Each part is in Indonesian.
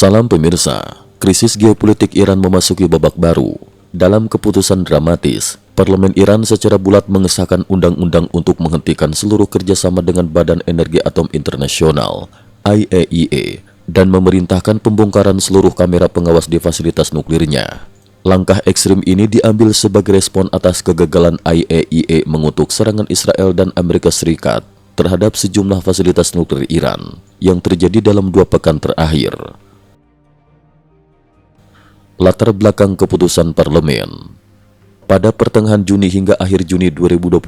Salam pemirsa, krisis geopolitik Iran memasuki babak baru. Dalam keputusan dramatis, Parlemen Iran secara bulat mengesahkan undang-undang untuk menghentikan seluruh kerjasama dengan Badan Energi Atom Internasional (IAEA) dan memerintahkan pembongkaran seluruh kamera pengawas di fasilitas nuklirnya. Langkah ekstrim ini diambil sebagai respon atas kegagalan IAEA mengutuk serangan Israel dan Amerika Serikat terhadap sejumlah fasilitas nuklir Iran yang terjadi dalam 2 pekan terakhir. Latar belakang keputusan parlemen. Pada pertengahan Juni hingga akhir Juni 2025,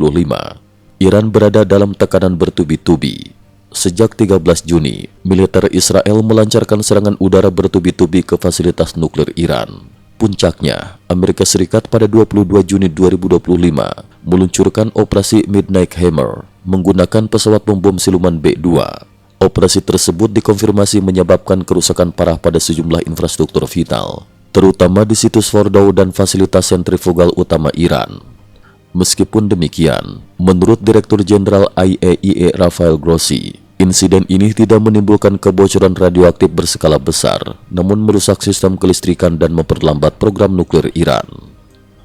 Iran berada dalam tekanan bertubi-tubi. Sejak 13 Juni, militer Israel melancarkan serangan udara bertubi-tubi ke fasilitas nuklir Iran. Puncaknya, Amerika Serikat pada 22 Juni 2025 meluncurkan operasi Midnight Hammer menggunakan pesawat pembom siluman B-2. Operasi tersebut dikonfirmasi menyebabkan kerusakan parah pada sejumlah infrastruktur vital, terutama di situs Fordow dan fasilitas sentrifugal utama Iran. Meskipun demikian, menurut Direktur Jenderal IAEA Rafael Grossi, insiden ini tidak menimbulkan kebocoran radioaktif berskala besar, namun merusak sistem kelistrikan dan memperlambat program nuklir Iran.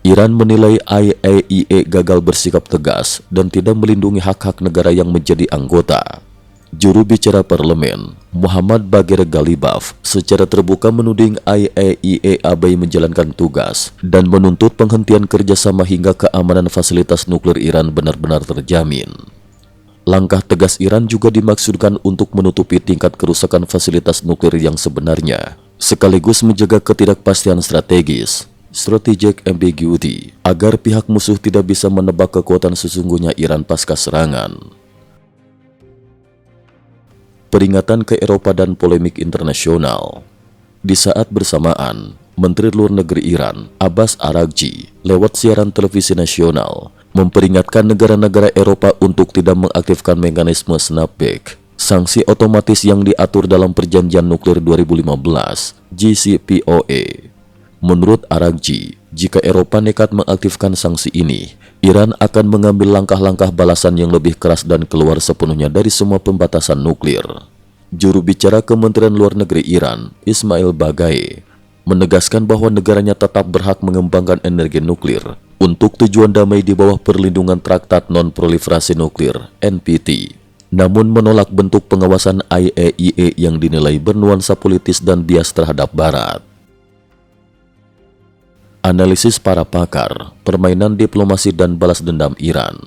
Iran menilai IAEA gagal bersikap tegas dan tidak melindungi hak-hak negara yang menjadi anggota. Juru bicara parlemen, Muhammad Bagher Ghalibaf, secara terbuka menuding IAEA abai menjalankan tugas dan menuntut penghentian kerjasama hingga keamanan fasilitas nuklir Iran benar-benar terjamin. Langkah tegas Iran juga dimaksudkan untuk menutupi tingkat kerusakan fasilitas nuklir yang sebenarnya, sekaligus menjaga ketidakpastian strategis, strategic ambiguity, agar pihak musuh tidak bisa menebak kekuatan sesungguhnya Iran pasca serangan. Peringatan ke Eropa dan polemik internasional. Di saat bersamaan, Menteri Luar Negeri Iran, Abbas Araghchi, lewat siaran televisi nasional, memperingatkan negara-negara Eropa untuk tidak mengaktifkan mekanisme snapback, sanksi otomatis yang diatur dalam Perjanjian Nuklir 2015, JCPOA. Menurut Araghchi, jika Eropa nekat mengaktifkan sanksi ini, Iran akan mengambil langkah-langkah balasan yang lebih keras dan keluar sepenuhnya dari semua pembatasan nuklir. Juru bicara Kementerian Luar Negeri Iran, Ismail Baqai, menegaskan bahwa negaranya tetap berhak mengembangkan energi nuklir untuk tujuan damai di bawah perlindungan Traktat Non-Proliferasi Nuklir (NPT), namun menolak bentuk pengawasan IAEA yang dinilai bernuansa politis dan bias terhadap Barat. Analisis para pakar, permainan diplomasi dan balas dendam Iran.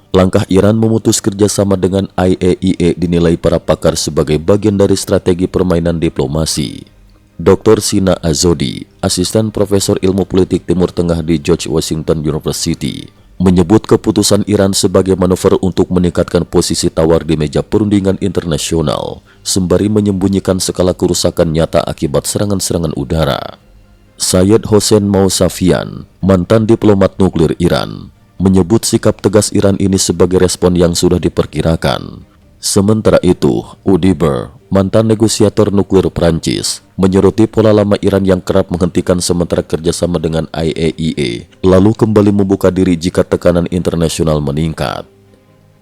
Langkah Iran memutus kerjasama dengan IAEA dinilai para pakar sebagai bagian dari strategi permainan diplomasi. Dr. Sina Azodi, asisten profesor ilmu politik Timur Tengah di George Washington University, menyebut keputusan Iran sebagai manuver untuk meningkatkan posisi tawar di meja perundingan internasional, sembari menyembunyikan skala kerusakan nyata akibat serangan-serangan udara. Syed Hossein Mousavian, mantan diplomat nuklir Iran, menyebut sikap tegas Iran ini sebagai respon yang sudah diperkirakan. Sementara itu, Udiber, mantan negosiator nuklir Prancis, menyoroti pola lama Iran yang kerap menghentikan sementara kerjasama dengan IAEA, lalu kembali membuka diri jika tekanan internasional meningkat.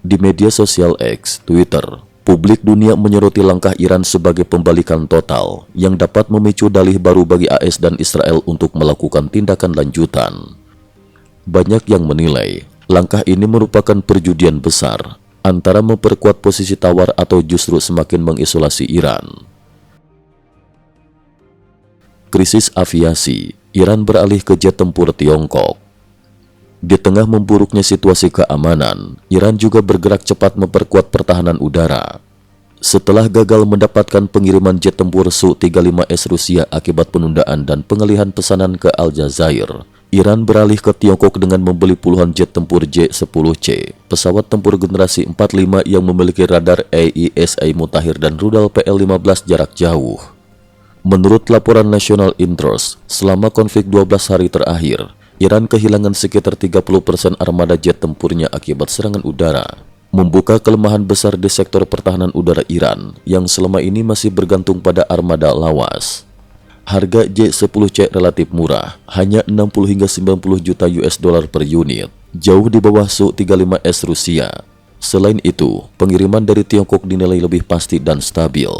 Di media sosial X, Twitter, publik dunia menyoroti langkah Iran sebagai pembalikan total yang dapat memicu dalih baru bagi AS dan Israel untuk melakukan tindakan lanjutan. Banyak yang menilai langkah ini merupakan perjudian besar antara memperkuat posisi tawar atau justru semakin mengisolasi Iran. Krisis aviasi, Iran beralih ke jet tempur Tiongkok. Di tengah memburuknya situasi keamanan, Iran juga bergerak cepat memperkuat pertahanan udara. Setelah gagal mendapatkan pengiriman jet tempur Su-35S Rusia akibat penundaan dan pengalihan pesanan ke Aljazair, Iran beralih ke Tiongkok dengan membeli puluhan jet tempur J-10C, pesawat tempur generasi 45 yang memiliki radar AESA mutakhir dan rudal PL-15 jarak jauh. Menurut laporan National Interest, selama konflik 12 hari terakhir, Iran kehilangan sekitar 30% armada jet tempurnya akibat serangan udara, membuka kelemahan besar di sektor pertahanan udara Iran yang selama ini masih bergantung pada armada lawas. Harga J-10C relatif murah, hanya 60 hingga 90 juta US dollar per unit, jauh di bawah Su-35S Rusia. Selain itu, pengiriman dari Tiongkok dinilai lebih pasti dan stabil.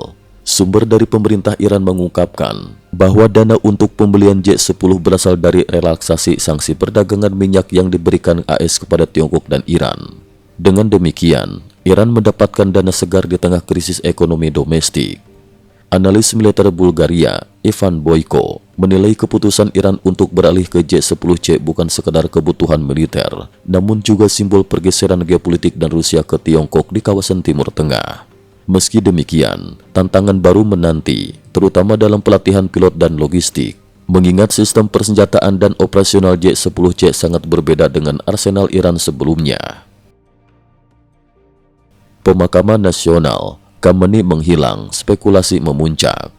Sumber dari pemerintah Iran mengungkapkan bahwa dana untuk pembelian J-10 berasal dari relaksasi sanksi perdagangan minyak yang diberikan AS kepada Tiongkok dan Iran. Dengan demikian, Iran mendapatkan dana segar di tengah krisis ekonomi domestik. Analis militer Bulgaria, Ivan Boyko, menilai keputusan Iran untuk beralih ke J-10C bukan sekadar kebutuhan militer, namun juga simbol pergeseran geopolitik dan Rusia ke Tiongkok di kawasan Timur Tengah. Meski demikian, tantangan baru menanti, terutama dalam pelatihan pilot dan logistik, mengingat sistem persenjataan dan operasional J-10C sangat berbeda dengan arsenal Iran sebelumnya. Pemakaman nasional, Khamenei menghilang, spekulasi memuncak.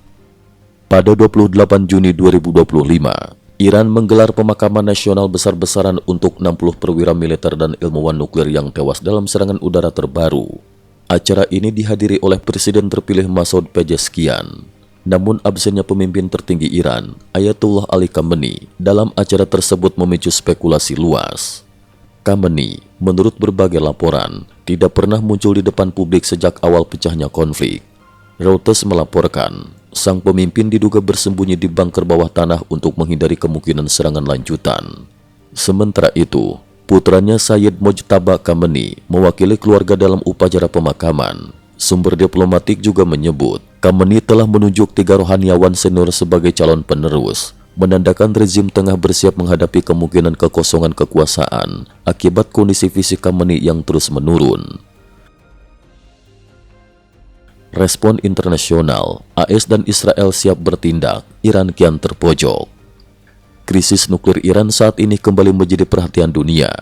Pada 28 Juni 2025, Iran menggelar pemakaman nasional besar-besaran untuk 60 perwira militer dan ilmuwan nuklir yang tewas dalam serangan udara terbaru. Acara ini dihadiri oleh Presiden terpilih Masoud Pezeshkian. Namun absennya pemimpin tertinggi Iran, Ayatollah Ali Khamenei, dalam acara tersebut memicu spekulasi luas. Khamenei, menurut berbagai laporan, tidak pernah muncul di depan publik sejak awal pecahnya konflik. Reuters melaporkan, sang pemimpin diduga bersembunyi di bunker bawah tanah untuk menghindari kemungkinan serangan lanjutan. Sementara itu, putranya Sayyid Mojtaba Khamenei mewakili keluarga dalam upacara pemakaman. Sumber diplomatik juga menyebut, Khamenei telah menunjuk 3 rohaniawan senior sebagai calon penerus, menandakan rezim tengah bersiap menghadapi kemungkinan kekosongan kekuasaan akibat kondisi fisik Khamenei yang terus menurun. Respon internasional, AS dan Israel siap bertindak, Iran kian terpojok. Krisis nuklir Iran saat ini kembali menjadi perhatian dunia.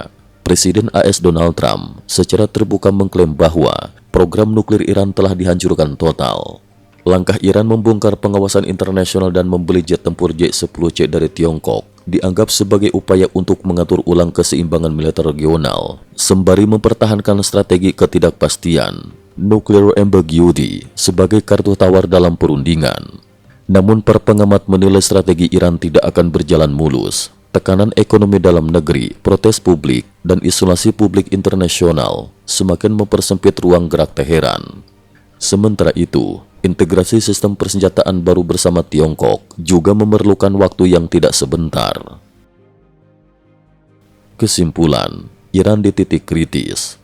Presiden AS Donald Trump secara terbuka mengklaim bahwa program nuklir Iran telah dihancurkan total. Langkah Iran membongkar pengawasan internasional dan membeli jet tempur J-10C dari Tiongkok dianggap sebagai upaya untuk mengatur ulang keseimbangan militer regional, sembari mempertahankan strategi ketidakpastian, nuclear ambiguity, sebagai kartu tawar dalam perundingan. Namun para pengamat menilai strategi Iran tidak akan berjalan mulus. Tekanan ekonomi dalam negeri, protes publik, dan isolasi publik internasional semakin mempersempit ruang gerak Teheran. Sementara itu, integrasi sistem persenjataan baru bersama Tiongkok juga memerlukan waktu yang tidak sebentar. Kesimpulan, Iran di titik kritis.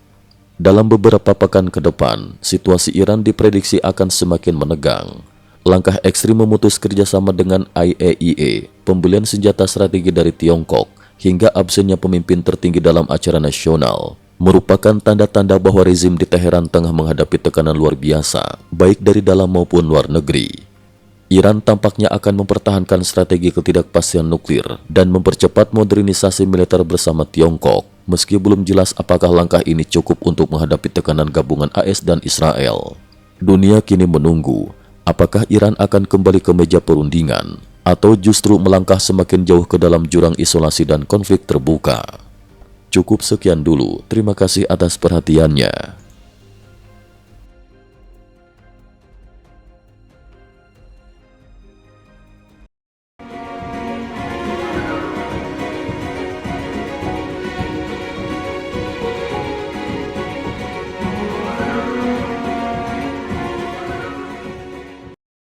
Dalam beberapa pekan ke depan, situasi Iran diprediksi akan semakin menegang. Langkah ekstrim memutus kerjasama dengan IAEA, pembelian senjata strategi dari Tiongkok, hingga absennya pemimpin tertinggi dalam acara nasional, merupakan tanda-tanda bahwa rezim di Teheran tengah menghadapi tekanan luar biasa, baik dari dalam maupun luar negeri. Iran tampaknya akan mempertahankan strategi ketidakpastian nuklir dan mempercepat modernisasi militer bersama Tiongkok, meski belum jelas apakah langkah ini cukup untuk menghadapi tekanan gabungan AS dan Israel. Dunia kini menunggu, apakah Iran akan kembali ke meja perundingan, atau justru melangkah semakin jauh ke dalam jurang isolasi dan konflik terbuka. Cukup sekian dulu, terima kasih atas perhatiannya.